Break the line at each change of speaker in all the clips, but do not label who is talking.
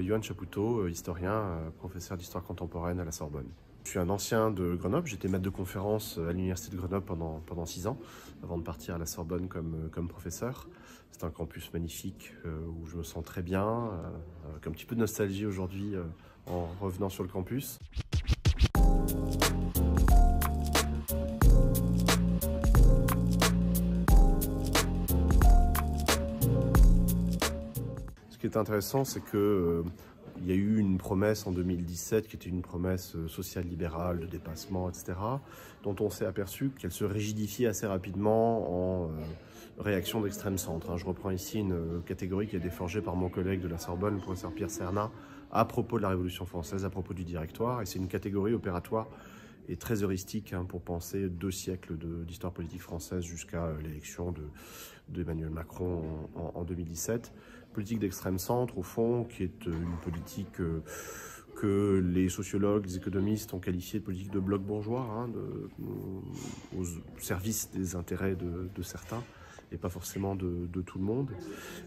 Yoann Chapoutot, historien, professeur d'histoire contemporaine à la Sorbonne. Je suis un ancien de Grenoble, j'étais maître de conférence à l'université de Grenoble pendant 6 ans, avant de partir à la Sorbonne comme professeur. C'est un campus magnifique où je me sens très bien, avec un petit peu de nostalgie aujourd'hui en revenant sur le campus. Ce qui est intéressant, c'est que il y a eu une promesse en 2017 qui était une promesse sociale libérale, de dépassement, etc., dont on s'est aperçu qu'elle se rigidifiait assez rapidement en réaction d'extrême centre. Je reprends ici une catégorie qui a été forgée par mon collègue de la Sorbonne, le professeur Pierre Cernat, à propos de la Révolution française, à propos du Directoire, et c'est une catégorie opératoire et très heuristique pour penser 2 siècles d'histoire politique française jusqu'à l'élection d'Emmanuel Macron en 2017. Politique d'extrême centre, au fond, qui est une politique que les sociologues, les économistes ont qualifiée de politique de bloc bourgeois, au service des intérêts de certains et pas forcément de tout le monde,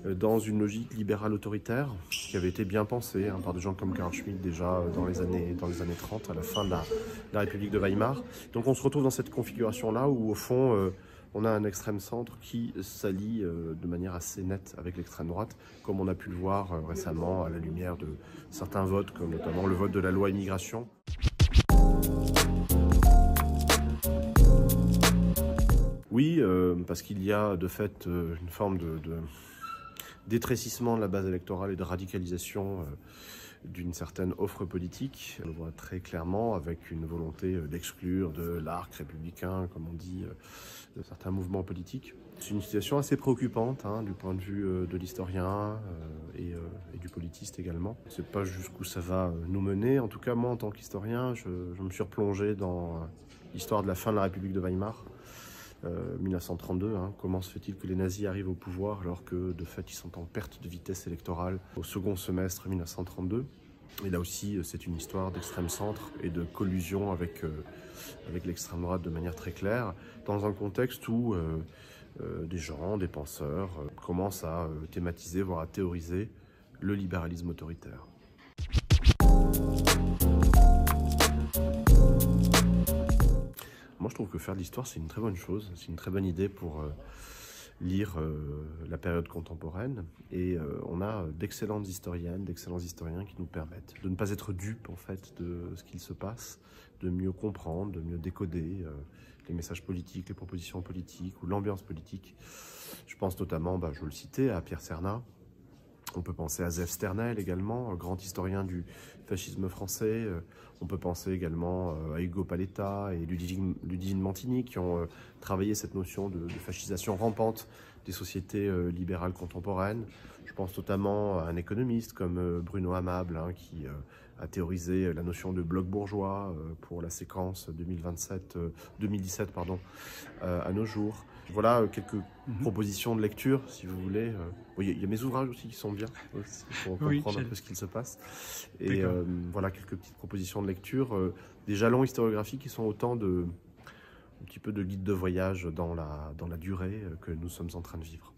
dans une logique libérale autoritaire qui avait été bien pensée par des gens comme Carl Schmitt déjà dans les années 30, à la fin de la République de Weimar. Donc on se retrouve dans cette configuration-là où au fond on a un extrême centre qui s'allie de manière assez nette avec l'extrême droite, comme on a pu le voir récemment à la lumière de certains votes, comme notamment le vote de la loi immigration. Oui, parce qu'il y a de fait une forme de détrécissement de la base électorale et de radicalisation d'une certaine offre politique. On le voit très clairement avec une volonté d'exclure de l'arc républicain, comme on dit, de certains mouvements politiques. C'est une situation assez préoccupante du point de vue de l'historien et du politiste également. Je ne sais pas jusqu'où ça va nous mener. En tout cas, moi, en tant qu'historien, je me suis replongé dans l'histoire de la fin de la République de Weimar. 1932, comment se fait-il que les nazis arrivent au pouvoir alors que de fait ils sont en perte de vitesse électorale au second semestre 1932. Et là aussi c'est une histoire d'extrême centre et de collusion avec l'extrême droite de manière très claire, dans un contexte où des gens, des penseurs commencent à thématiser, voire à théoriser le libéralisme autoritaire. Moi, je trouve que faire de l'histoire, c'est une très bonne chose, c'est une très bonne idée pour lire la période contemporaine. Et on a d'excellentes historiennes, d'excellents historiens qui nous permettent de ne pas être dupes en fait de ce qu'il se passe, de mieux comprendre, de mieux décoder les messages politiques, les propositions politiques ou l'ambiance politique. Je pense notamment, je le citais, à Pierre Cernat. On peut penser à Zef Sternel également, grand historien du fascisme français. On peut penser également à Ugo Paletta et Ludivine Mantini qui ont travaillé cette notion de fascisation rampante des sociétés libérales contemporaines. Je pense notamment à un économiste comme Bruno Amable qui a théorisé la notion de bloc bourgeois pour la séquence 2017 à nos jours. Voilà quelques propositions de lecture, si vous voulez. Il y a mes ouvrages aussi qui sont bien, aussi, pour comprendre un peu ce qu'il se passe. Et voilà quelques petites propositions de lecture, des jalons historiographiques qui sont autant un petit peu de guide de voyage dans la durée que nous sommes en train de vivre.